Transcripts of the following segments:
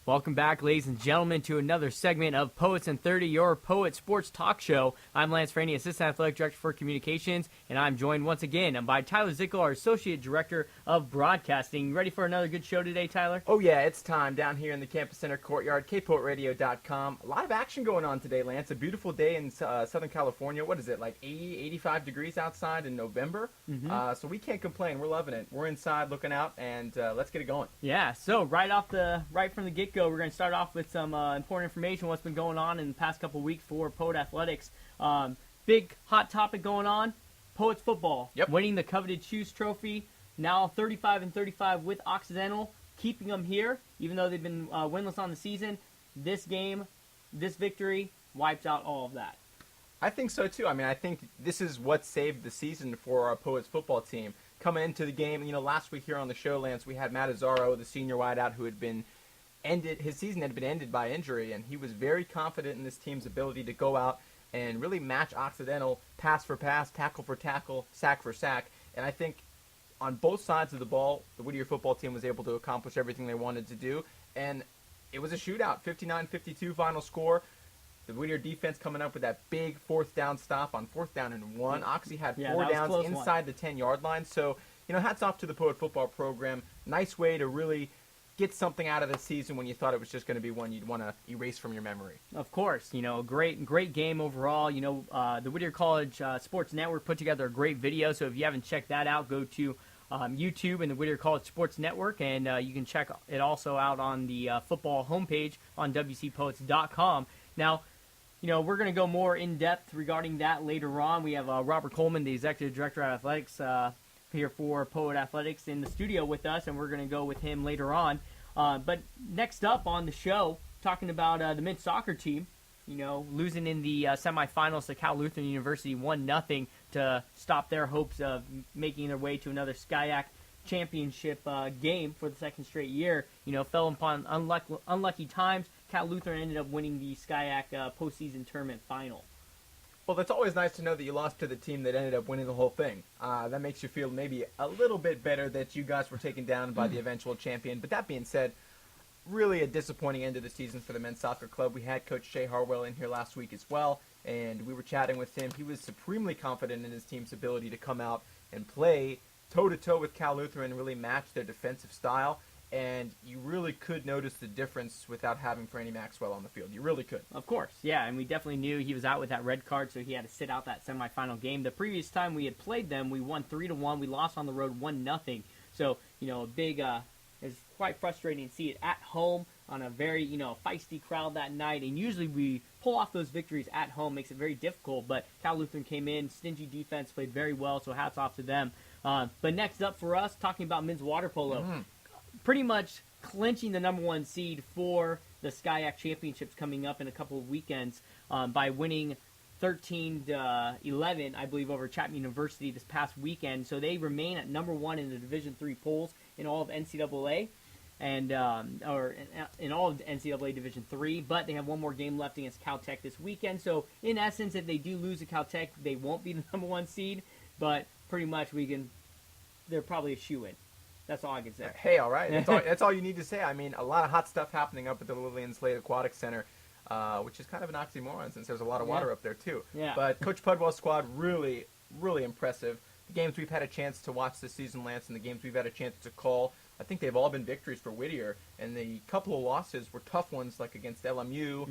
Welcome back, ladies and gentlemen, to another segment of Poets in 30, your Poet Sports Talk Show. I'm Lance Franey, Assistant Athletic Director for Communications, and I'm joined once again by Tyler Zickel, our Associate Director of Broadcasting. Ready for another good show today, Tyler? Oh, yeah, it's time down here in the Campus Center courtyard, kpoetradio.com. A lot of action going on today, Lance. A beautiful day in Southern California. What is it, like 80, 85 degrees outside in November? So we can't complain. We're loving it. We're inside looking out, and let's get it going. Yeah, so right from the get-go, we're going to start off with some important information, what's been going on in the past couple weeks for Poet Athletics. Big hot topic going on, Poets football. Yep. Winning the coveted Shoes Trophy, now 35-35 with Occidental, keeping them here, even though they've been winless on the season. This game, this victory, wipes out all of that. I think so, too. I mean, I think this is what saved the season for our Poets football team. Coming into the game, last week here on the show, Lance, we had Matt Azzaro, the senior wideout, who had been his season had been ended by injury, and he was very confident in this team's ability to go out and really match Occidental pass for pass, tackle for tackle, sack for sack. And I think on both sides of the ball, the Whittier football team was able to accomplish everything they wanted to do. And it was a shootout, 59-52 final score. The Whittier defense coming up with that big fourth down stop on 4th down and 1. Oxy had 4 downs inside the 10-yard line. So, hats off to the Poet football program. Nice way to really get something out of the season when you thought it was just going to be one you'd want to erase from your memory. Of course, great game overall. The Whittier College Sports Network put together a great video, so if you haven't checked that out, go to YouTube and the Whittier College Sports Network, and you can check it also out on the football homepage on WCPoets.com. Now, we're going to go more in-depth regarding that later on. We have Robert Coleman, the Executive Director of Athletics, here for Poet Athletics in the studio with us, and we're going to go with him later on. But next up on the show, talking about the men's soccer team, losing in the semifinals to Cal Lutheran University 1-0 to stop their hopes of making their way to another SCIAC championship game for the second straight year. Fell upon unlucky times. Cal Lutheran ended up winning the SCIAC postseason tournament final. Well, that's always nice to know that you lost to the team that ended up winning the whole thing. That makes you feel maybe a little bit better that you guys were taken down by the eventual champion. But that being said, really a disappointing end of the season for the men's soccer club. We had Coach Shea Harwell in here last week as well, and we were chatting with him. He was supremely confident in his team's ability to come out and play toe-to-toe with Cal Lutheran and really match their defensive style. And you really could notice the difference without having Franey Maxwell on the field. You really could. Of course, yeah, and we definitely knew he was out with that red card, so he had to sit out that semifinal game. The previous time we had played them, we won 3-1. We lost on the road 1-0. So, a big, it's quite frustrating to see it at home on a very, feisty crowd that night. And usually we pull off those victories at home, makes it very difficult. But Cal Lutheran came in, stingy defense, played very well, so hats off to them. But next up for us, talking about men's water polo. Pretty much clinching the number 1 seed for the SCIAC championships coming up in a couple of weekends by winning 13-11, I believe, over Chapman University this past weekend. So they remain at number 1 in the Division III polls in all of NCAA, and or in all of NCAA Division III. But they have one more game left against Caltech this weekend. So in essence, if they do lose to Caltech, they won't be the number 1 seed. But pretty much they're probably a shoo-in. That's all I can say. Hey, all right. That's all you need to say. I mean, a lot of hot stuff happening up at the Lillian Slade Aquatic Center, which is kind of an oxymoron since there's a lot of water up there, too. Yeah. But Coach Pudwell's squad, really, really impressive. The games we've had a chance to watch this season, Lance, and the games we've had a chance to call, I think they've all been victories for Whittier. And the couple of losses were tough ones, like against LMU.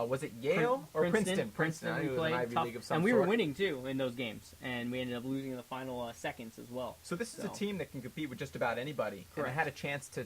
Was it Yale or Princeton? Princeton. I knew it was an Ivy League of some and we sort. were winning, too, in those games. And we ended up losing in the final seconds as well. So this is a team that can compete with just about anybody. Correct. And I had a chance to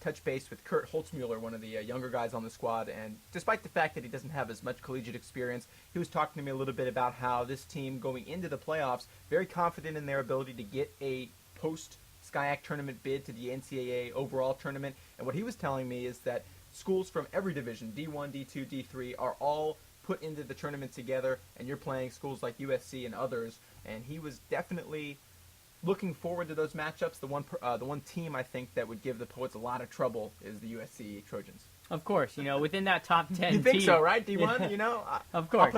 touch base with Kurt Holtzmuller, one of the younger guys on the squad. And despite the fact that he doesn't have as much collegiate experience, he was talking to me a little bit about how this team going into the playoffs, very confident in their ability to get a post-SCIAC tournament bid to the NCAA overall tournament. And what he was telling me is that schools from every division, D1, D2, D3, are all put into the tournament together, and you're playing schools like USC and others. And he was definitely looking forward to those matchups. The one team I think that would give the Poets a lot of trouble is the USC Trojans. Of course, within that top 10 You think team, so, right? D1, Of course. I'll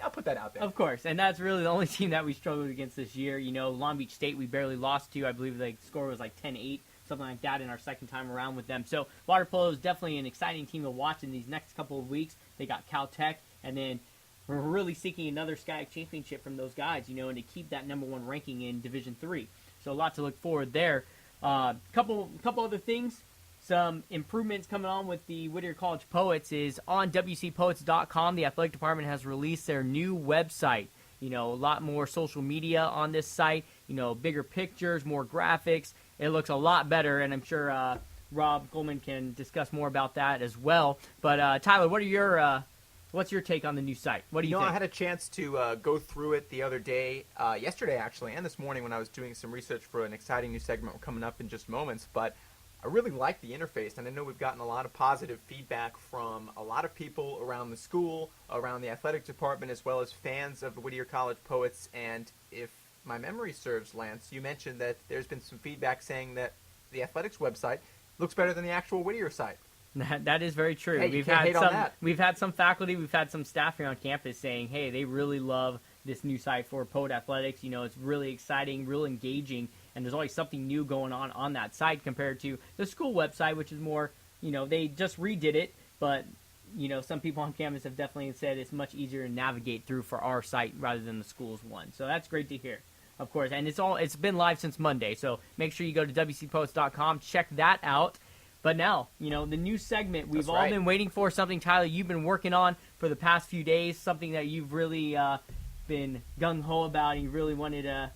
put that out there. Of course, and that's really the only team that we struggled against this year. Long Beach State we barely lost to. I believe the score was like 10-8, something like that in our second time around with them. So water polo is definitely an exciting team to watch in these next couple of weeks. They got Caltech, and then we're really seeking another SCIAC championship from those guys, and to keep that number one ranking in Division III. So a lot to look forward there. Couple other things. Some improvements coming on with the Whittier College Poets is on WCPoets.com. The athletic department has released their new website. A lot more social media on this site. Bigger pictures, more graphics. It looks a lot better, and I'm sure Rob Coleman can discuss more about that as well. But Tyler, what's your take on the new site? What do you think? I had a chance to go through it the other day, yesterday actually, and this morning when I was doing some research for an exciting new segment coming up in just moments. But I really like the interface, and I know we've gotten a lot of positive feedback from a lot of people around the school, around the athletic department, as well as fans of the Whittier College Poets. And if my memory serves, Lance, you mentioned that there's been some feedback saying that the athletics website looks better than the actual Whittier site. That is very true. Hey, you can't hate on that. We've had some faculty, we've had some staff here on campus saying, hey, they really love this new site for Poet Athletics. It's really exciting, real engaging, and there's always something new going on that site compared to the school website, which is more, they just redid it, but, some people on campus have definitely said it's much easier to navigate through for our site rather than the school's one. So that's great to hear, of course. And it's been live since Monday, so make sure you go to WCPosts.com, check that out. But now, the new segment we've all been waiting for, something, Tyler, you've been working on for the past few days, something that you've really been gung-ho about and you really wanted to,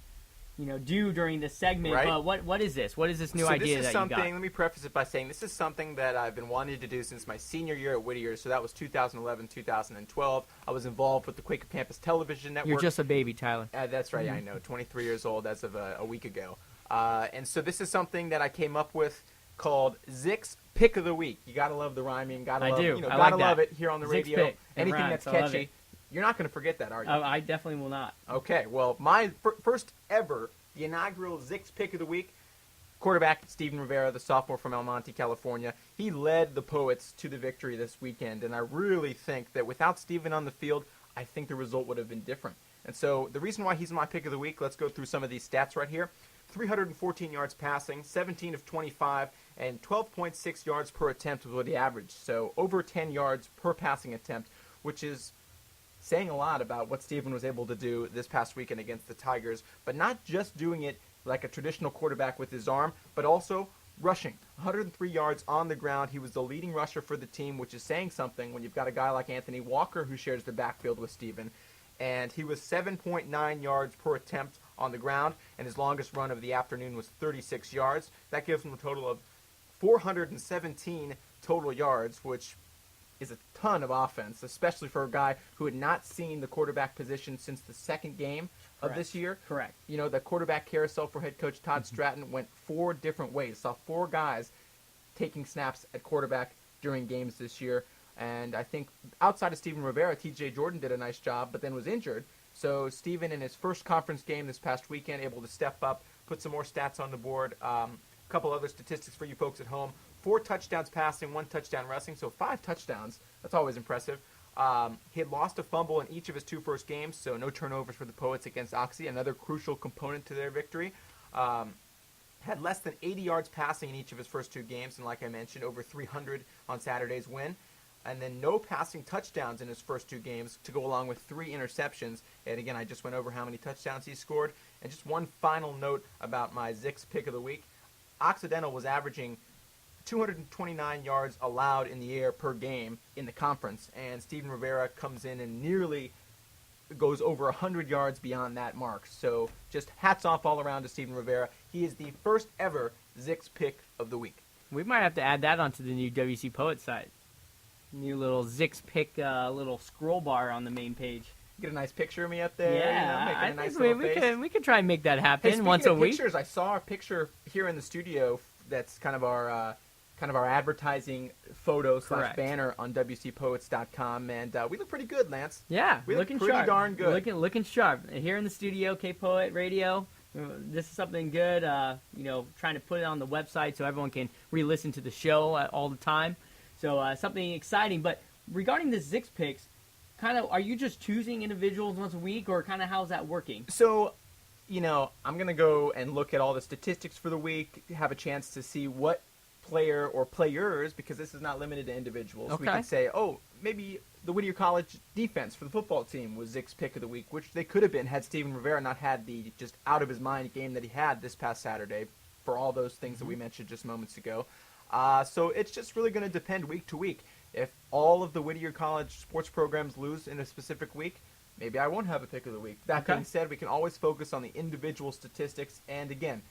do during this segment. Right. But what is this? What is this new idea that you got? Let me preface it by saying this is something that I've been wanting to do since my senior year at Whittier. So that was 2011, 2012. I was involved with the Quaker Campus Television Network. You're just a baby, Tyler. That's right, I know. 23 years old as of a week ago. And so this is something that I came up with called Zick's Pick of the Week. You gotta love the rhyming. Gotta love it here on the Zick's radio. Pick. Anything rhymes, that's catchy. You're not going to forget that, are you? I definitely will not. Okay, well, my first ever, the inaugural Zick's Pick of the Week, quarterback Steven Rivera, the sophomore from El Monte, California. He led the Poets to the victory this weekend, and I really think that without Steven on the field, I think the result would have been different. And so the reason why he's my pick of the week, let's go through some of these stats right here. 314 yards passing, 17 of 25, and 12.6 yards per attempt was what he averaged. So over 10 yards per passing attempt, which is saying a lot about what Steven was able to do this past weekend against the Tigers, but not just doing it like a traditional quarterback with his arm, but also rushing. 103 yards on the ground. He was the leading rusher for the team, which is saying something when you've got a guy like Anthony Walker who shares the backfield with Steven. And he was 7.9 yards per attempt on the ground, and his longest run of the afternoon was 36 yards. That gives him a total of 417 total yards, which is a ton of offense, especially for a guy who had not seen the quarterback position since the second game of this year. Correct. The quarterback carousel for head coach Todd Stratton went 4 different ways. Saw 4 guys taking snaps at quarterback during games this year. And I think outside of Steven Rivera, T.J. Jordan did a nice job, but then was injured. So Steven, in his first conference game this past weekend, able to step up, put some more stats on the board. A couple other statistics for you folks at home. 4 touchdowns passing, 1 touchdown rushing, so 5 touchdowns. That's always impressive. He had lost a fumble in each of his 2 first games, so no turnovers for the Poets against Oxy, another crucial component to their victory. Had less than 80 yards passing in each of his first 2 games, and like I mentioned, over 300 on Saturday's win. And then no passing touchdowns in his first 2 games to go along with 3 interceptions. And again, I just went over how many touchdowns he scored. And just one final note about my Zick's Pick of the Week. Occidental was averaging 229 yards allowed in the air per game in the conference. And Steven Rivera comes in and nearly goes over 100 yards beyond that mark. So just hats off all around to Steven Rivera. He is the first ever Zick's Pick of the Week. We might have to add that onto the new WC Poet site. New little Zick's Pick little scroll bar on the main page. Get a nice picture of me up there. Yeah, making a I nice think we could try and make that happen once a week. Pictures, I saw a picture here in the studio that's kind of our advertising photo / banner on WCPoets.com, and we look pretty good, Lance. Yeah, we looking pretty sharp. Darn good. Looking sharp here in the studio, K-Poet Radio. This is something good. Trying to put it on the website so everyone can re-listen to the show all the time. So something exciting. But regarding the Zick's Picks, kind of, are you just choosing individuals once a week, or kind of how's that working? So I'm going to go and look at all the statistics for the week, have a chance to see what player or players, because this is not limited to individuals. Okay. We could say, maybe the Whittier College defense for the football team was Zick's pick of the week, which they could have been had Steven Rivera not had the just out-of-his-mind game that he had this past Saturday for all those things that we mentioned just moments ago. So it's just really going to depend week to week. If all of the Whittier College sports programs lose in a specific week, maybe I won't have a pick of the week. That being said, we can always focus on the individual statistics. And again,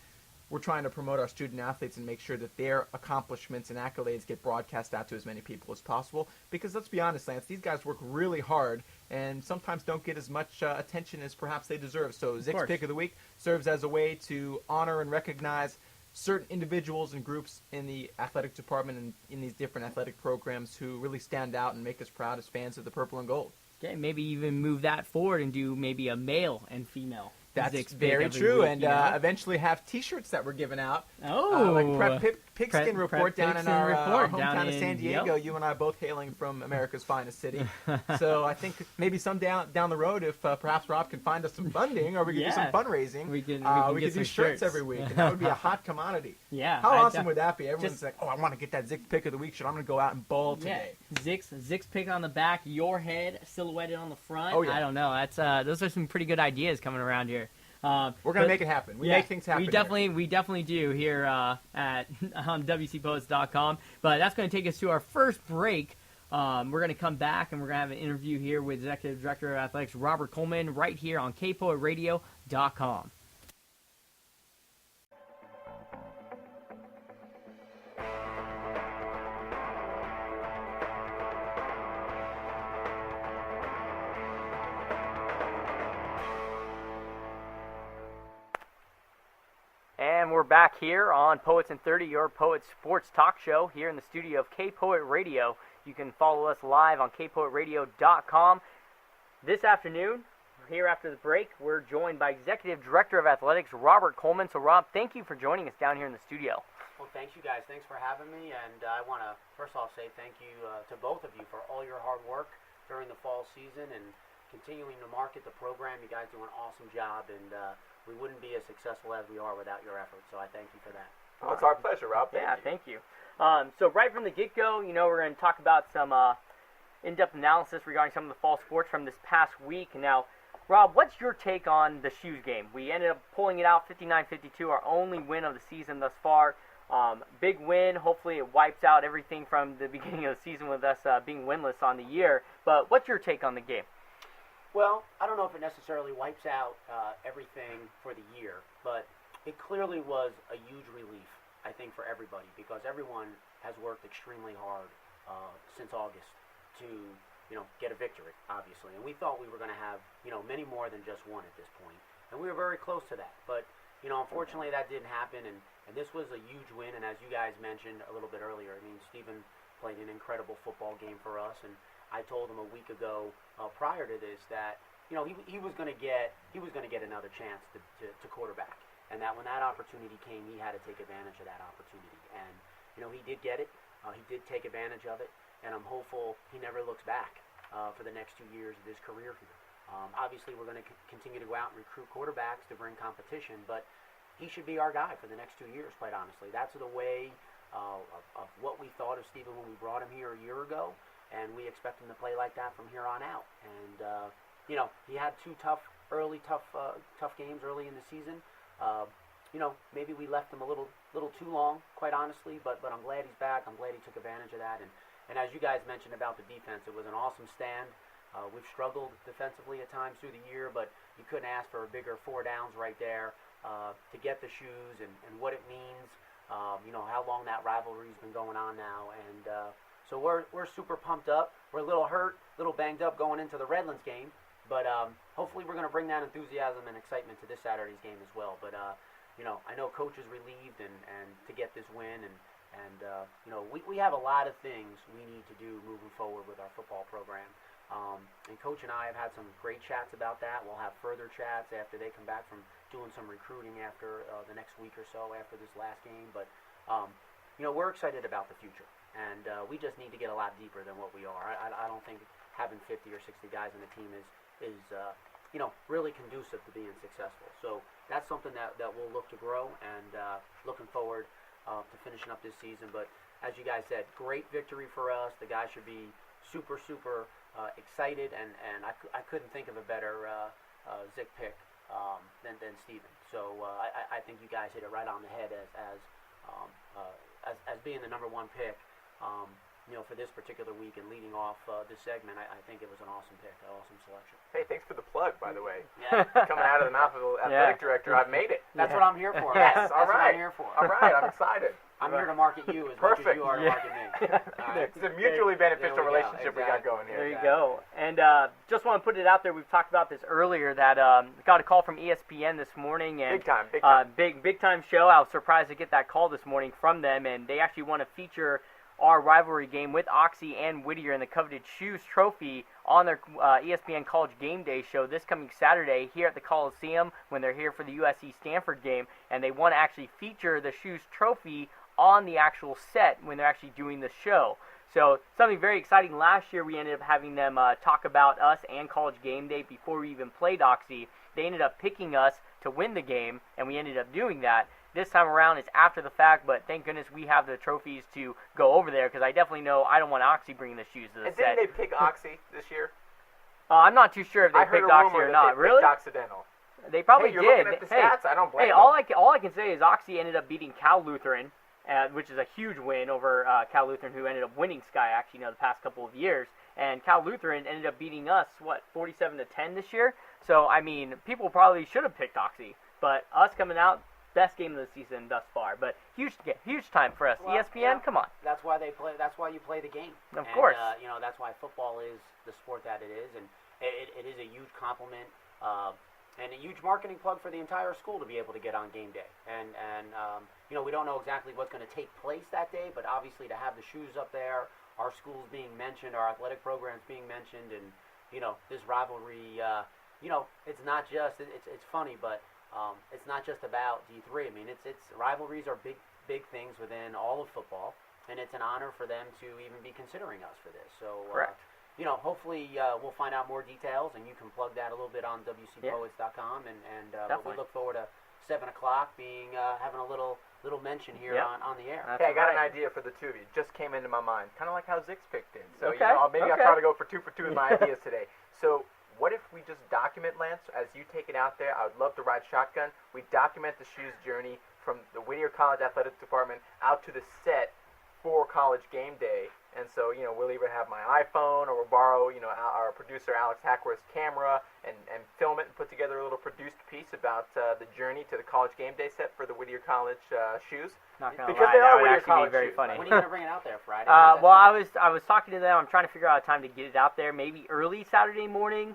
we're trying to promote our student athletes and make sure that their accomplishments and accolades get broadcast out to as many people as possible. Because let's be honest, Lance, these guys work really hard and sometimes don't get as much attention as perhaps they deserve. So Zick's pick of the week serves as a way to honor and recognize certain individuals and groups in the athletic department and in these different athletic programs who really stand out and make us proud as fans of the purple and gold. Okay, maybe even move that forward and do maybe a male and female. That's very true, week, and eventually have T-shirts that were given out. Oh, like Prep Pigskin Report down in our hometown of San Diego. Yep. You and I both hailing from America's finest city. So I think maybe some down the road, if perhaps Rob can find us some funding or we can do some fundraising, we can do shirts every week, and that would be a hot commodity. Yeah, how awesome would that be? Everyone's like, I want to get that Zick pick of the week shirt. I'm going to go out and ball today. Zick's pick on the back, your head silhouetted on the front. Oh, yeah. I don't know. That's those are some pretty good ideas coming around here. We're going to make it happen. We make things happen. We definitely do here at WCPosts.com. But that's going to take us to our first break. We're going to come back and we're going to have an interview here with Executive Director of Athletics Robert Coleman right here on KPoetRadio.com. And we're back here on Poets in 30, your Poets Sports Talk Show here in the studio of K-Poet Radio. You can follow us live on KPoetRadio.com. This afternoon, here after the break, we're joined by Executive Director of Athletics, Robert Coleman. So, Rob, thank you for joining us down here in the studio. Well, thanks, you guys. Thanks for having me. And I want to, first off, say thank you to both of you for all your hard work during the fall season and continuing to market the program. You guys do an awesome job, and we wouldn't be as successful as we are without your efforts, so I thank you for that. Well, it's our pleasure, Rob. Thank you. So right from the get-go, we're going to talk about some in-depth analysis regarding some of the fall sports from this past week. Now, Rob, what's your take on the shoes game? We ended up pulling it out 59-52, our only win of the season thus far. Big win. Hopefully it wipes out everything from the beginning of the season with us being winless on the year. But what's your take on the game? Well, I don't know if it necessarily wipes out everything for the year, but it clearly was a huge relief, I think, for everybody, because everyone has worked extremely hard since August to, get a victory, obviously. And we thought we were going to have, many more than just one at this point. And we were very close to that. But, unfortunately that didn't happen, and this was a huge win. And as you guys mentioned a little bit earlier, Stephen played an incredible football game for us, and I told him a week ago prior to this that he was going to get another chance to quarterback, and that when that opportunity came, he had to take advantage of that opportunity. And he did get it. He did take advantage of it, and I'm hopeful he never looks back for the next 2 years of his career here. Obviously, we're going to continue to go out and recruit quarterbacks to bring competition, but he should be our guy for the next 2 years. Quite honestly, that's the way of what we thought of Stephen when we brought him here a year ago. And we expect him to play like that from here on out. And he had two tough games early in the season. Maybe we left him a little too long, quite honestly. But I'm glad he's back. I'm glad he took advantage of that. And as you guys mentioned about the defense, it was an awesome stand. We've struggled defensively at times through the year, but you couldn't ask for a bigger 4 downs right there to get the shoes and what it means. How long that rivalry's been going on now, and. So we're super pumped up. We're a little hurt, a little banged up going into the Redlands game. But hopefully we're going to bring that enthusiasm and excitement to this Saturday's game as well. But, I know Coach is relieved and to get this win. And we have a lot of things we need to do moving forward with our football program. And Coach and I have had some great chats about that. We'll have further chats after they come back from doing some recruiting after the next week or so after this last game. But, we're excited about the future. And we just need to get a lot deeper than what we are. I don't think having 50 or 60 guys on the team is really conducive to being successful. So that's something that we'll look to grow, and looking forward to finishing up this season. But as you guys said, great victory for us. The guys should be super, super excited, and I couldn't think of a better Zick pick than Steven. So I think you guys hit it right on the head as being the number one pick. For this particular week and leading off this segment, I think it was an awesome pick, an awesome selection. Hey, thanks for the plug, by the way. Yeah. Coming out of the mouth of the athletic director, I've made it. That's what I'm here for. Yes, That's all what right. I'm here for. All right, I'm excited. I'm here to market you as much as Perfect. you are to market me. All right. It's a mutually beneficial There we go. relationship we got going here. There you go. And just want to put it out there. We've talked about this earlier. That got a call from ESPN this morning, and Big time. big time show. I was surprised to get that call this morning from them, and they actually want to feature our rivalry game with Oxy and Whittier in the coveted Shoes Trophy on their ESPN College Game Day show this coming Saturday here at the Coliseum when they're here for the USC Stanford game, and they want to actually feature the Shoes Trophy on the actual set when they're actually doing the show. So something very exciting. Last year we ended up having them talk about us and College Game Day before we even played Oxy. They ended up picking us to win the game, and we ended up doing that. This time around, it's after the fact, but thank goodness we have the trophies to go over there, because I definitely know I don't want Oxy bringing the shoes to the And set. didn't they pick Oxy this year? I'm not too sure if they picked Oxy or not. Really? Occidental. They probably Hey, you're did. looking at the stats. I don't blame Hey, them. all I can say is Oxy ended up beating Cal Lutheran, which is a huge win over Cal Lutheran, who ended up winning Sky actually the past couple of years. And Cal Lutheran ended up beating us 47-10 this year. So I mean, people probably should have picked Oxy, but us coming out. Best game of the season thus far, but huge time for us. Well, ESPN, come on. That's why they play. That's why you play the game. Of course. That's why football is the sport that it is, and it is a huge compliment and a huge marketing plug for the entire school to be able to get on game day. And we don't know exactly what's going to take place that day, but obviously to have the shoes up there, our schools being mentioned, our athletic programs being mentioned, and this rivalry. It's not just. It's funny, but. It's not just about D3. I mean, it's rivalries are big things within all of football, and it's an honor for them to even be considering us for this. So, correct. Hopefully we'll find out more details, and you can plug that a little bit on WCPoets.com, but we look forward to 7 o'clock having a little mention here on the air. Hey, I got an idea for the two of you. Just came into my mind, kind of like how Zick's picked in. So I'll try to go for 2 for 2 with my ideas today. So. What if we just document, Lance, as you take it out there? I would love to ride shotgun. We document the shoes journey from the Whittier College Athletics Department out to the set for College Game Day. And so, we'll either have my iPhone or we'll borrow, our producer Alex Hackworth's camera and film it and put together a little produced piece about the journey to the College Game Day set for the Whittier College shoes. Not gonna because lie, they that are would Whittier actually College be very shoes. funny. When are you going to bring it out there, Friday? I was talking to them. I'm trying to figure out a time to get it out there. Maybe early Saturday morning.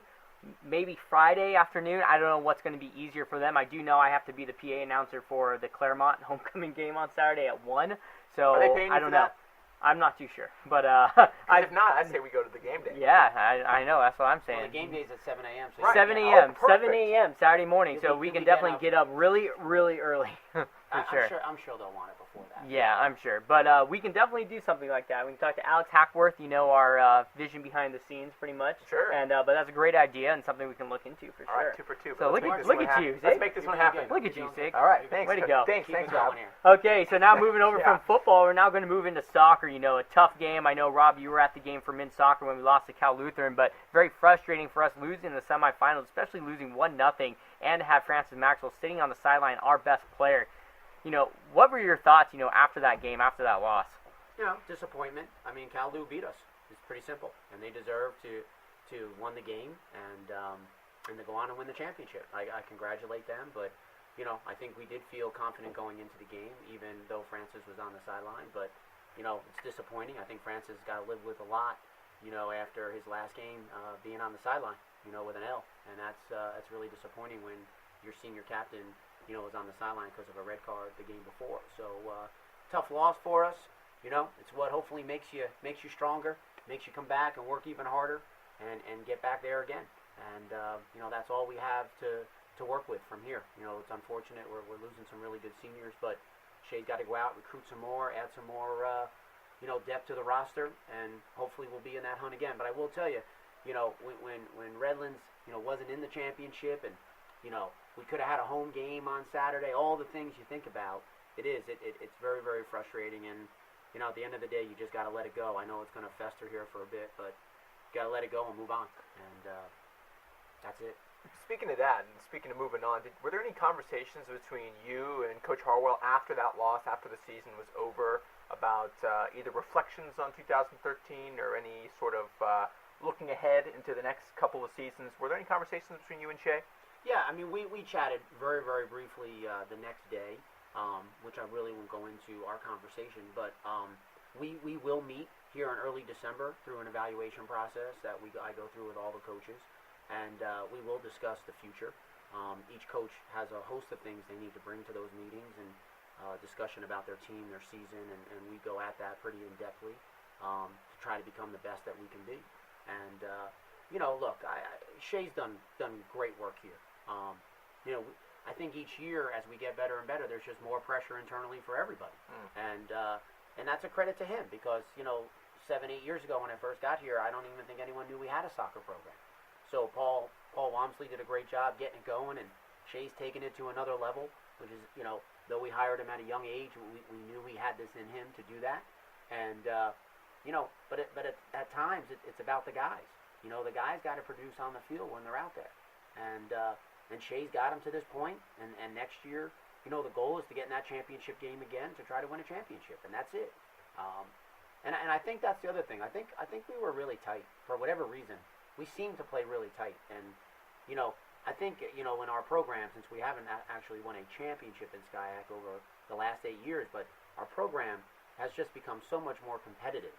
Maybe Friday afternoon. I don't know what's going to be easier for them. I do know I have to be the PA announcer for the Claremont homecoming game on Saturday at 1. So Are they paying you I don't for know. that? I'm not too sure. But if not, I'd say we go to the game day. Yeah, I know. That's what I'm saying. Well, the game day's at 7 a.m. So Right. 7 you a.m. Oh, 7 a.m. Saturday morning. So we can definitely get up really, really early. For sure. I'm sure they'll want it before that. Yeah, I'm sure. But we can definitely do something like that. We can talk to Alex Hackworth, our vision behind the scenes, pretty much. Sure. And but that's a great idea and something we can look into for All sure. right, 2 for 2. So Let's look make at this one happen. you, Let's Zick. make this one You're happen. good. Look at you, Zick. All right, thanks. Way to go. Thanks, Keep it Rob. going here. Okay, so now moving over Yeah. from football, we're now going to move into soccer. A tough game. I know, Rob, you were at the game for men's soccer when we lost to Cal Lutheran, but very frustrating for us losing in the semifinals, especially losing 1-0, and to have Francis Maxwell sitting on the sideline, our best player. What were your thoughts, after that game, after that loss? Disappointment. I mean, Cal Lu beat us. It's pretty simple, and they deserve to won the game and to go on and win the championship. I congratulate them, but I think we did feel confident going into the game, even though Francis was on the sideline. But it's disappointing. I think Francis got to live with a lot, after his last game being on the sideline, with an L, and that's really disappointing when your senior captain, was on the sideline because of a red card the game before. So tough loss for us. It's what hopefully makes you stronger, makes you come back and work even harder, and get back there again. And that's all we have to work with from here. It's unfortunate we're losing some really good seniors, but Shay's got to go out, recruit some more, add some more depth to the roster, and hopefully we'll be in that hunt again. But I will tell you, when Redlands, wasn't in the championship, and we could have had a home game on Saturday. All the things you think about, it's very, very frustrating. And at the end of the day, you just got to let it go. I know it's going to fester here for a bit, but you got to let it go and move on. And that's it. Speaking of that, and speaking of moving on, were there any conversations between you and Coach Harwell after that loss, after the season was over, about either reflections on 2013 or any sort of looking ahead into the next couple of seasons? Were there any conversations between you and Shea? Yeah, I mean, we chatted very, very briefly the next day, which I really won't go into our conversation, but we will meet here in early December through an evaluation process that I go through with all the coaches, and we will discuss the future. Each coach has a host of things they need to bring to those meetings, and discussion about their team, their season, and we go at that pretty in-depthly to try to become the best that we can be. And look, Shea's done great work here. I think each year as we get better and better, there's just more pressure internally for everybody, and that's a credit to him because 7-8 years ago when I first got here, I don't even think anyone knew we had a soccer program. So Paul Wamsley did a great job getting it going, and Shea's taken it to another level, which is though we hired him at a young age, we knew he had this in him to do that, and but at times it's about the guys. The guys got to produce on the field when they're out there, and Shea's got him to this point, and next year, the goal is to get in that championship game again to try to win a championship, and that's it. And I think that's the other thing. I think we were really tight for whatever reason. We seem to play really tight, and I think in our program, since we haven't actually won a championship in SCIAC over the last 8 years, but our program has just become so much more competitive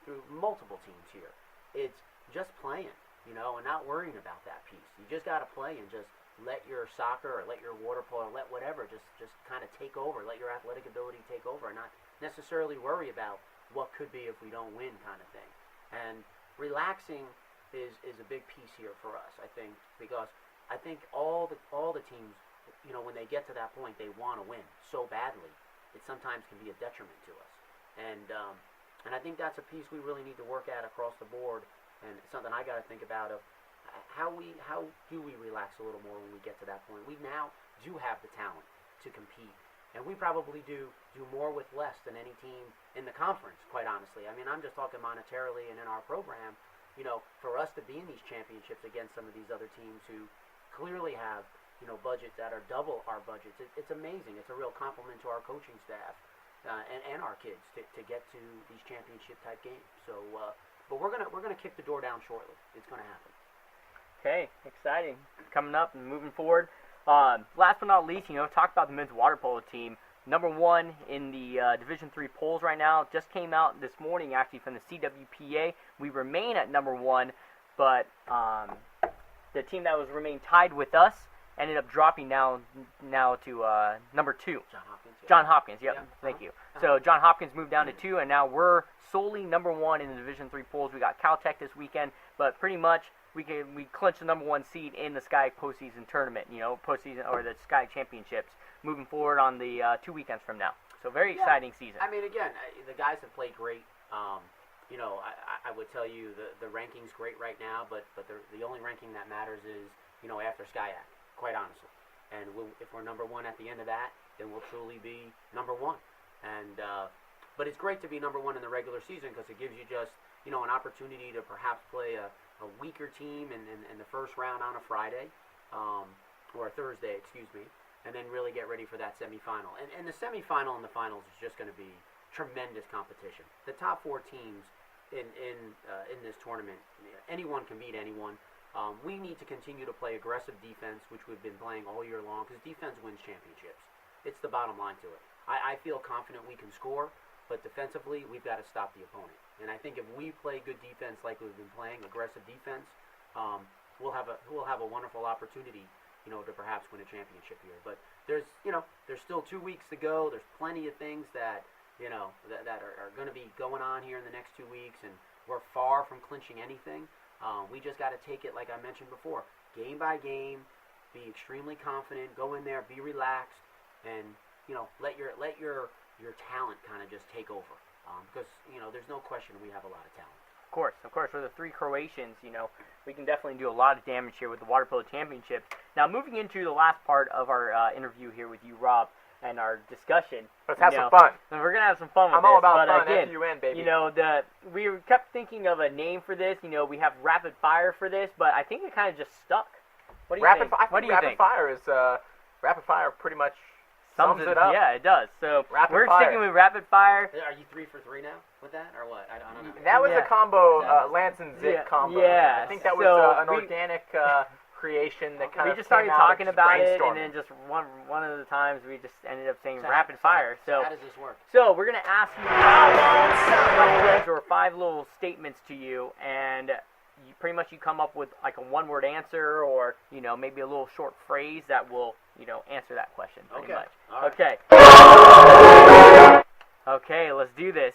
through multiple teams here. It's just playing, and not worrying about that piece. You just got to play and just let your soccer or let your water polo or let whatever just kind of take over. Let your athletic ability take over and not necessarily worry about what could be if we don't win kind of thing. And relaxing is a big piece here for us, I think, because I think all the teams, when they get to that point, they want to win so badly, it sometimes can be a detriment to us. And I think that's a piece we really need to work at across the board, and it's something I got to think about of how do we relax a little more when we get to that point. We now do have the talent to compete, and we probably do more with less than any team in the conference, quite honestly. I mean, I'm just talking monetarily and in our program. For us to be in these championships against some of these other teams who clearly have, budgets that are double our budgets, it's amazing. It's a real compliment to our coaching staff and our kids to get to these championship type games. So, but we're gonna kick the door down shortly. It's gonna happen. Okay, exciting. Coming up and moving forward. Last but not least, talk about the men's water polo team. Number one in the Division III polls right now. Just came out this morning, actually, from the CWPA. We remain at number one, but the team that was remained tied with us ended up dropping now to number two. John Hopkins. Yeah. John Hopkins, yep. Yeah. Thank you. So John Hopkins moved down to 2, and now we're solely number one in the Division III polls. We got Caltech this weekend, but pretty much we clinched the number one seed in the SCIAC postseason tournament, postseason or the SCIAC championships, moving forward on the 2 weekends from now. So very exciting season. I mean, again, the guys have played great. I would tell you the ranking's great right now, but the only ranking that matters is, after SCIAC, quite honestly. And if we're number one at the end of that, then we'll truly be number one. And but it's great to be number one in the regular season because it gives you just, an opportunity to perhaps play a weaker team in the first round on a Friday, or a Thursday, excuse me, and then really get ready for that semifinal. And the semifinal and the finals is just going to be tremendous competition. The top 4 teams in this tournament, anyone can beat anyone. We need to continue to play aggressive defense, which we've been playing all year long, because defense wins championships. It's the bottom line to it. I feel confident we can score, but defensively, we've got to stop the opponent. And I think if we play good defense like we've been playing, aggressive defense, we'll have a wonderful opportunity, to perhaps win a championship here. But there's still 2 weeks to go. There's plenty of things that that are going to be going on here in the next 2 weeks, and we're far from clinching anything. We just got to take it, like I mentioned before, game by game, be extremely confident, go in there, be relaxed, and let your talent kind of just take over. Because there's no question we have a lot of talent. course. For the 3 Croatians, we can definitely do a lot of damage here with the Water Polo Championships. Now, moving into the last part of our interview here with you, Rob, and our discussion. Let's have some fun. And we're going to have some fun with I'm all this. about but fun, again, F-U-N, baby. We kept thinking of a name for this. We have rapid fire for this, but I think it kind of just stuck. What do you think? What do you think? Rapid fire pretty much sums it up. Yeah, it does. So we're fire. sticking with rapid fire. Are you 3 for 3 now with that, or what? I don't know. That was a combo, Lance and Zick combo. Yeah. I think that was an organic creation that kind of we just started talking about it, and then brainstorming. just one of the times we just ended up saying rapid fire. So how does this work? So we're gonna ask you 5 words or 5 little statements to you, and you come up with like a 1-word answer, or maybe a little short phrase that will answer that question pretty much. All right. Okay. Okay, let's do this.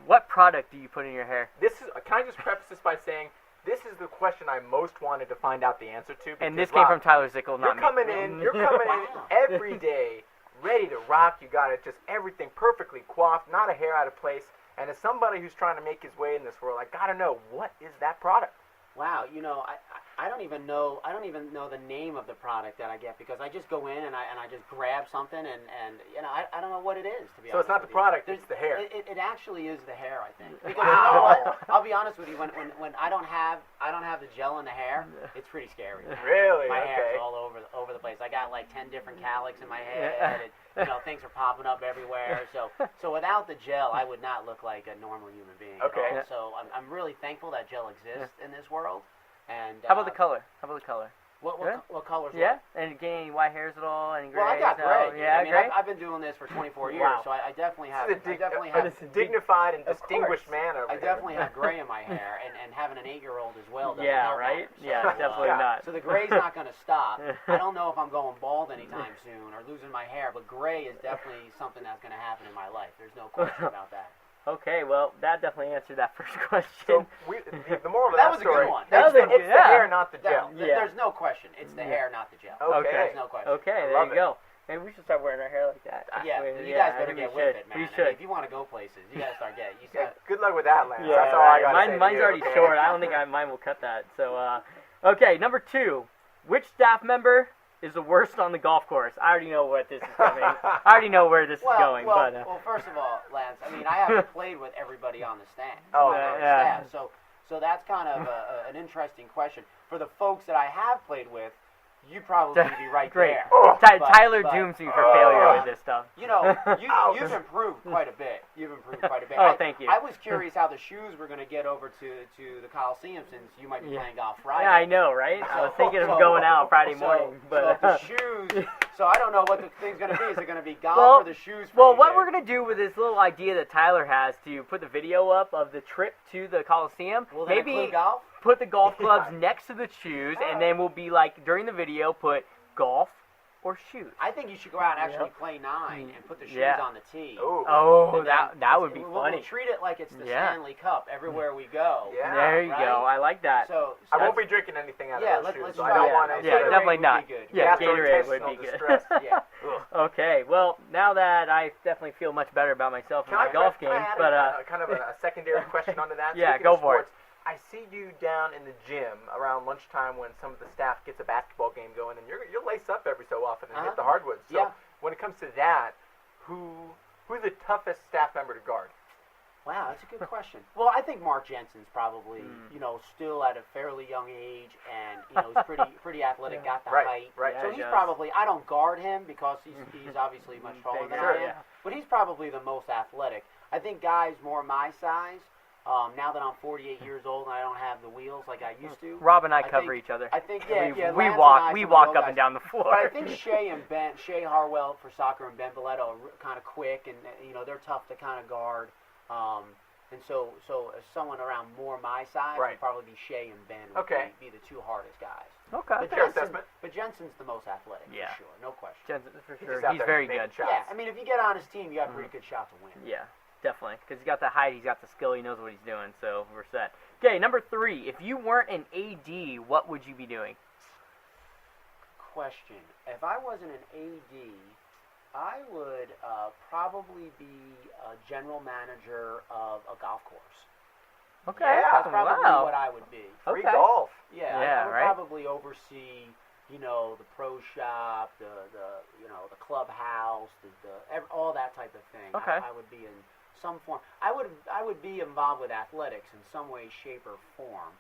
What product do you put in your hair? Can I just preface this by saying this is the question I most wanted to find out the answer to. And this came from Tyler Zickel, not me. You're coming in every day, ready to rock. You got it, just everything perfectly coiffed, not a hair out of place. And as somebody who's trying to make his way in this world, I gotta know, what is that product? Wow, I don't even know the name of the product that I get, because I just go in and I just grab something and I don't know what it is, to be honest. So it's not the product, it's the hair. It actually is the hair, I think. Because you know what? I'll be honest with you, when I don't have the gel in the hair, it's pretty scary. Really? My Okay. hair is all over the place. I got like 10 different calyx in my head. Things are popping up everywhere. So without the gel, I would not look like a normal human being. Okay. At all. So I'm really thankful that gel exists in this world. And How about the color? What colors? Yeah, and getting any white hairs at all? Any gray? Well, I got gray. Yeah, gray. I've been doing this for 24 years, Wow. so I definitely have. This is a dignified and distinguished man over I here. definitely have gray in my hair, and having an 8-year-old as well. Doesn't Yeah, help right? that. Yeah, So, definitely not. So the gray's not going to stop. I don't know if I'm going bald anytime soon or losing my hair, but gray is definitely something that's going to happen in my life. There's no question about that. Okay, well, that definitely answered that first question. So the moral of That that was a story, good one. That was a it's good- the yeah. hair, not the gel. There's no question. It's the hair, not the gel. Okay. There's no question. Okay, there Love you it. go. Maybe we should start wearing our hair like that. Yeah, Actually, you guys I better think get we with should. it, man. We I mean, should. if you want to go places, you got to start getting. Good luck with that, Lance. Yeah, That's all I got to say. Mine's to you, already okay? short. I don't think mine will cut that. So, okay, number 2. Which staff member is the worst on the golf course? I already know what this is coming. I already know where this is going. Well, first of all, Lance, I mean, I haven't played with everybody on the stand. Oh, yeah. Staff, so that's kind of an interesting question. For the folks that I have played with, you probably be right Great. there. Oh. Tyler dooms you for failure with this stuff. You've improved quite a bit. Oh, thank you. I was curious how the shoes were going to get over to the Coliseum, since you might be playing golf Friday. Yeah, I know, right? I was thinking of going out Friday morning. So But the shoes. So I don't know what the thing's going to be. Is it going to be golf or the shoes? Well, what we're going to do with this little idea that Tyler has to put the video up of the trip to the Coliseum, Will that maybe include golf? put the golf clubs next to the shoes, and then we'll be like, during the video, put golf or shoes. I think you should go out and actually play 9 and put the shoes on the tee. Ooh. Oh, that would be funny. We'll treat it like it's the Stanley Cup everywhere we go. Yeah. There you go. I like that. So I won't be drinking anything out of those shoes. let's so try I don't that. want to. Yeah, definitely would not. be good. Yeah, Gatorade would be good. Distress. Yeah. Okay, well, now that I definitely feel much better about myself in my golf game, can I add kind of a secondary question onto that? Yeah, Speaking go of for it. sports, I see you down in the gym around lunchtime when some of the staff gets a basketball game going, and you'll lace up every so often and hit the hardwoods. So when it comes to that, who's the toughest staff member to guard? Wow, that's a good question. Well, I think Mark Jensen's probably, still at a fairly young age, and he's pretty athletic, got the height. Right. So he's probably. I don't guard him because he's obviously much taller than I am. But he's probably the most athletic. I think guys more my size. Now that I'm 48 years old and I don't have the wheels like I used to. Rob and I cover each other. I think we Lance walk and I, walk up and down the floor. But I think Shea Harwell for soccer and Ben Belletto are kind of quick, and they're tough to kind of guard. And so as someone around more my size, would probably be Shea and Ben would be the 2 hardest guys. Okay. But Jensen's the most athletic, for sure, no question. Jensen, for sure. He's He's very good. Yeah, I mean, if you get on his team, you got a pretty good shot to win. Yeah, definitely. Because he's got the height, he's got the skill, he knows what he's doing, so we're set. Okay, number 3. If you weren't an AD, what would you be doing? Question. If I wasn't an AD, I would probably be a general manager of a golf course. Okay. That's probably Wow. what I would be. Free Okay. golf. Yeah, Yeah, I would right. probably oversee, the pro shop, the clubhouse, all that type of thing. Okay. I would be in some form. I would be involved with athletics in some way, shape, or form.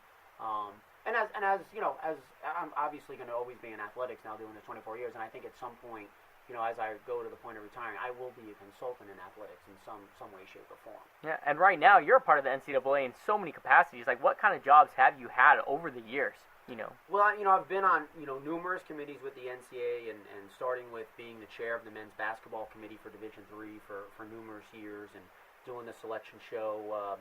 And as I'm obviously going to always be in athletics now, doing this 24 years, and I think at some point, as I go to the point of retiring, I will be a consultant in athletics in some way, shape, or form. Yeah, and right now you're a part of the NCAA in so many capacities. Like, what kind of jobs have you had over the years? Well, I've been on, numerous committees with the NCAA, and starting with being the chair of the men's basketball committee for Division III for numerous years, and doing the selection show,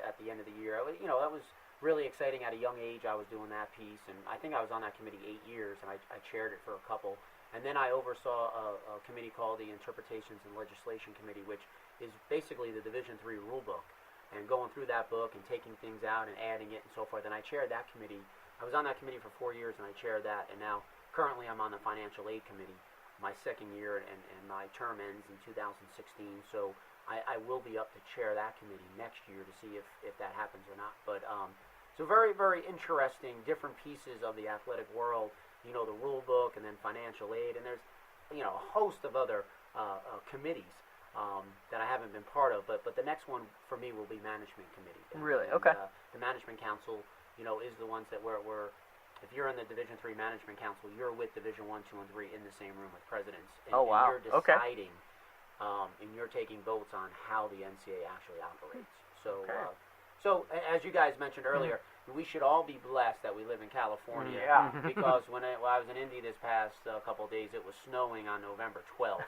at the end of the year. That was really exciting. At a young age, I was doing that piece, and I think I was on that committee 8 years, and I chaired it for a couple. And then I oversaw a committee called the Interpretations and Legislation Committee, which is basically the Division III rule book, and going through that book and taking things out and adding it and so forth. And I chaired that committee. I was on that committee for 4 years, and I chaired that. And now, currently, I'm on the Financial Aid Committee, my second year, and my term ends in 2016. So I will be up to chair that committee next year to see if that happens or not. But so very, very interesting, different pieces of the athletic world. The rule book, and then financial aid, and there's, a host of other committees that I haven't been part of. But the next one for me will be management committee. Really? And, Okay. The management council, is the ones that we're if you're in the Division III management council, you're with Division I, II, and III in the same room with presidents. And, Oh, wow. And you're Okay. deciding, and you're taking votes on how the NCAA actually operates. So, Okay. So as you guys mentioned earlier, we should all be blessed that we live in California. Yeah. Because when I was in Indy this past couple of days, it was snowing on November 12th.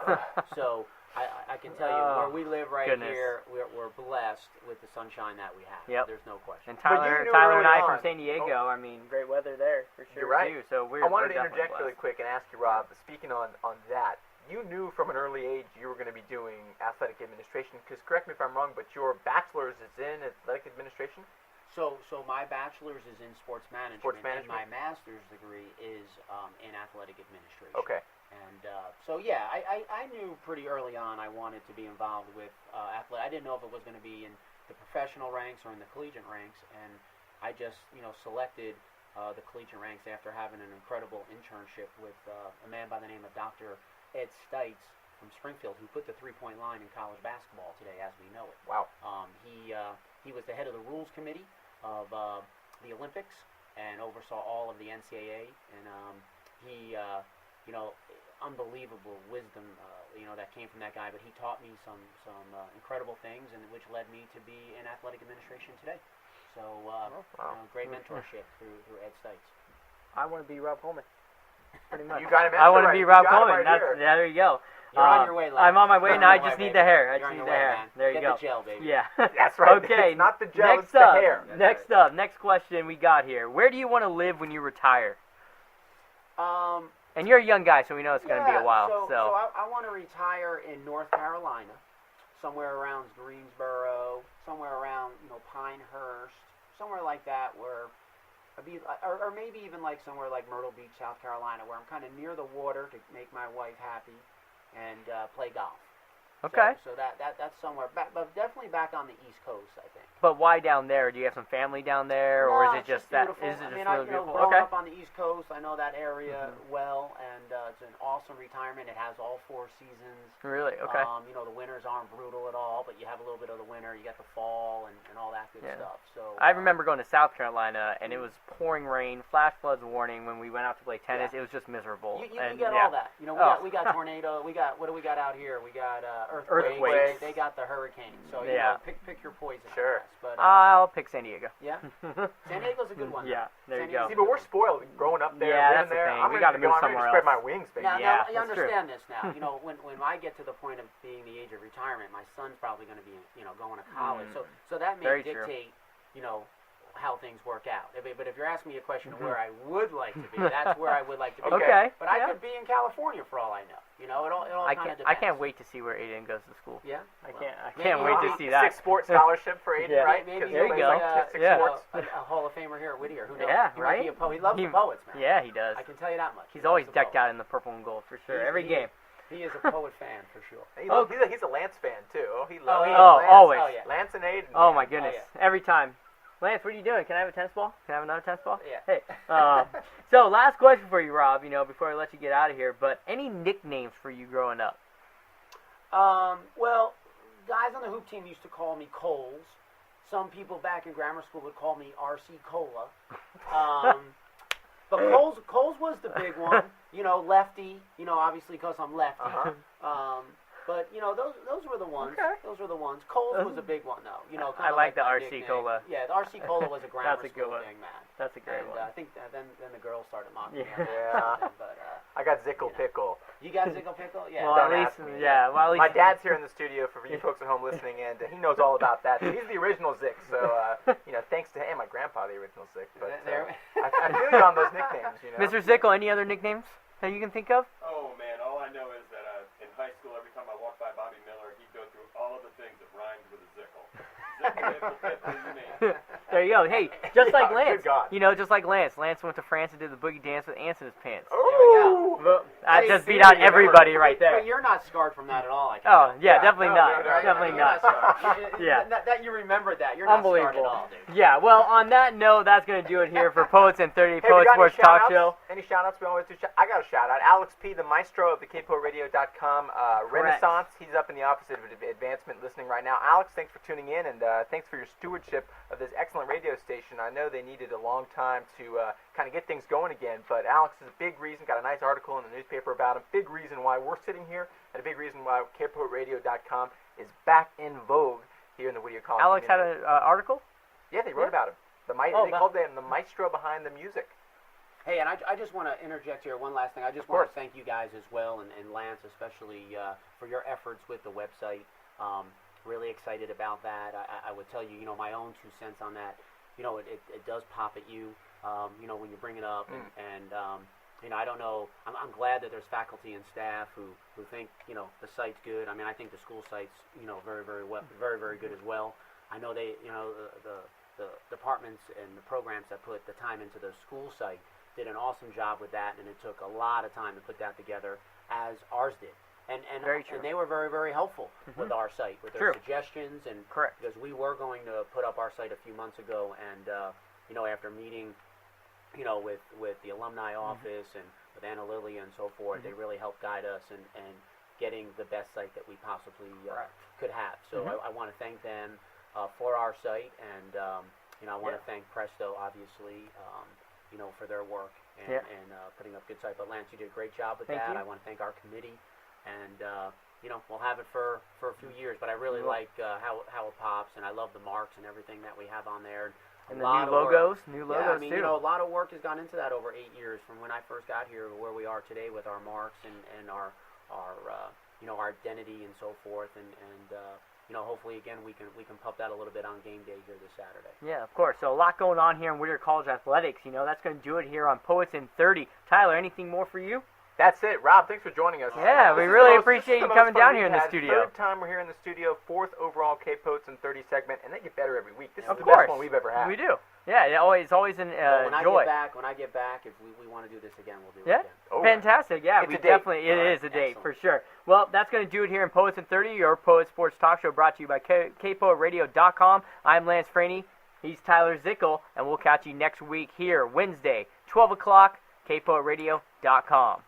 So I can tell you, where we live right goodness. here, we're blessed with the sunshine that we have. Yep. There's no question. And But you Tyler knew and early I on- from San Diego, I mean, great weather there for sure, You're right. too. So I wanted to we're interject definitely really blessed. quick and ask you, Rob, speaking on that, you knew from an early age you were going to be doing athletic administration, because correct me if I'm wrong, but your bachelor's is in athletic administration? So my bachelor's is in sports management, Sports management. and my master's degree is in athletic administration. Okay. And so yeah, I knew pretty early on I wanted to be involved with athletic. I didn't know if it was going to be in the professional ranks or in the collegiate ranks, and I just selected the collegiate ranks after having an incredible internship with a man by the name of Dr. Ed Stites from Springfield, who put the three-point line in college basketball today as we know it. Wow. He was the head of the rules committee of the Olympics and oversaw all of the NCAA, and he unbelievable wisdom that came from that guy. But he taught me some incredible things, and which led me to be in athletic administration today. So great mentorship through Ed Stites. I want to be Rob Coleman. Pretty much. You got him. I want to be Rob You got him Coleman. right here. There you go. You're on your way, Lance. I'm on my way You're now. on I your just way, need baby. the hair. I You're just on need your the way, hair. man. There you Get go. the gel, baby. Yeah. That's right. Okay. It's not the gel, Next it's the up. hair. Next question we got here. Where do you want to live when you retire? And you're a young guy, so we know it's going to be a while. So I want to retire in North Carolina, somewhere around Greensboro, somewhere around Pinehurst, somewhere like that, where I'd be, or maybe even like somewhere like Myrtle Beach, South Carolina, where I'm kind of near the water to make my wife happy, and play golf. Okay. So that's somewhere back, but definitely back on the East Coast, I think. But why down there? Do you have some family down there, or is it it's just that? beautiful. Is it just I mean, really beautiful? growing Okay. up on the East Coast, I know that area well, and it's an awesome retirement. It has all 4 seasons. Really? Okay. The winters aren't brutal at all, but you have a little bit of the winter. You got the fall and all that good stuff. So I remember going to South Carolina, and it was pouring rain, flash floods warning when we went out to play tennis. Yeah. It was just miserable. You and, got all that. We got tornado. What do we got out here? We got earthquakes. They got the hurricanes. So pick your poison. Sure. But I'll pick San Diego. yeah, San Diego's a good one. Yeah, there San you go. See, but we're spoiled growing up there, Yeah, living that's the there. thing. I'm We ready gotta to go. move I'm ready to somewhere spread else. my wings, baby. Now, Yeah, you that's true. understand this now. When I get to the point of being the age of retirement, my son's probably going to be, going to college. So that may Very true. dictate, how things work out. But if you're asking me a question of where I would like to be, that's where I would like to be. Okay. But I could be in California for all I know. It all kind of depends. I can't wait to see where Aiden goes to school. Yeah. I Well, can't maybe wait to see that. 6 sports scholarship for Aiden, Yeah. right? Maybe 'Cause there you he plays go. like six Yeah. sports. a Hall of Famer here at Whittier. Who knows? Yeah, He right? might be a poet. He loves the poets, man. Yeah, he does. I can tell you that much. He's always loves the decked poets. out in the purple and gold for sure. He's- Every he- game. He is a poet fan for sure. He's a Lance fan too. He loves he is. Lance. always. Oh, yeah. Lance and Aiden. Oh man. my goodness! yeah. Every time. Lance, what are you doing? Can I have a tennis ball? Can I have another tennis ball? Yeah. Hey. So, last question for you, Rob, before I let you get out of here. But any nicknames for you growing up? Well, guys on the hoop team used to call me Coles. Some people back in grammar school would call me RC Cola. But Coles was the big one. Lefty. Obviously because I'm lefty. But those were the ones. Okay. Those were the ones. Coles was a big one though. I like the my RC nickname. Cola. Yeah, the RC Cola was a grammar That's a good school one. thing, man. That's a great And one. I think then the girls started mocking me. Yeah. But, I got Zickel Pickle. you got Zickel Pickle? Yeah. Well, Don't at least, ask me. yeah. Well, at least My dad's here in the studio for you folks at home listening, and he knows all about that. He's the original Zick, so thanks to him, my grandpa, the original Zick. But I feel you on those nicknames. Mr. Zickel, any other nicknames that you can think of? Oh man, all I know is that in high school, every time I walked by Bobby Miller, he'd go through all of the things that rhymed with a Zickel. Zickel, Pickle, you name it. There you go. Hey, just like Yeah, Lance. good God. Just like Lance. Lance went to France and did the boogie dance with ants in his pants. Oh, Well, I Hey, just see, beat out you everybody remember. right there. But you're not scarred from that at all. I can Oh, tell. yeah, definitely no, not. right, Definitely You're not. scarred. Yeah. That you remembered that. You're not scarred at Unbelievable. all, dude. Yeah, well, on that note, that's going to do it here for Poets and 30 Hey, we Poets got Sports any Talk shout-outs? Show. Any shout-outs? We always do. I got a shout-out. Alex P., the maestro of the KPORadio.com Renaissance. He's up in the office of advancement listening right now. Alex, thanks for tuning in, and thanks for your stewardship of this excellent radio station. I know they needed a long time to kind of get things going again, but Alex is a big reason, got a nice article in the newspaper about him, big reason why we're sitting here, and a big reason why KPORadio.com is back in vogue here in the Whittier College Alex had community. an article? Yeah, they wrote about him. They called him the maestro behind the music. Hey, and I just want to interject here one last thing. I just want to thank you guys as well, and Lance especially, for your efforts with the website. Really excited about that. I would tell you, my own 2 cents on that. It does pop at you, when you bring it up, and I don't know. I'm glad that there's faculty and staff who think, the site's good. I mean, I think the school site's, very, very well, very, very good as well. I know they, the departments and the programs that put the time into the school site did an awesome job with that, and it took a lot of time to put that together, as ours did. And Very true. and they were very, very helpful with our site, with their suggestions, and Correct. because we were going to put up our site a few months ago, and after meeting, with the alumni office and with Anna Lilly and so forth, they really helped guide us and getting the best site that we possibly could have. So I want to thank them for our site, and I want to thank Presto, obviously, for their work and putting up good site. But Lance, you did a great job with that. I want to thank our committee, and we'll have it for a few years. But I really like how it pops, and I love the marks and everything that we have on there. And the new logos, yeah, I mean, too. a lot of work has gone into that over 8 years from when I first got here to where we are today with our marks and our identity and so forth, and hopefully again we can pump that a little bit on game day here this Saturday. Yeah, of course. So a lot going on here in Whittier College Athletics. That's going to do it here on Poets in 30. Tyler, anything more for you? That's it. Rob, thanks for joining us. Yeah, we really appreciate you coming down here in the studio. Third time we're here in the studio, 4th overall K-Poets in 30 segment, and they get better every week. This is Of the course. best one we've ever had. We do. Yeah, it's always an joy. When I get back, if we want to do this again, we'll do it Yeah, again. Oh. fantastic. Yeah, It's we a date. definitely, it All right, is a date excellent. for sure. Well, that's going to do it here in Poets in 30, your Poet Sports Talk Show brought to you by KPORadio.com. I'm Lance Franey. He's Tyler Zickel, and we'll catch you next week here, Wednesday, 12 o'clock, KPORadio.com.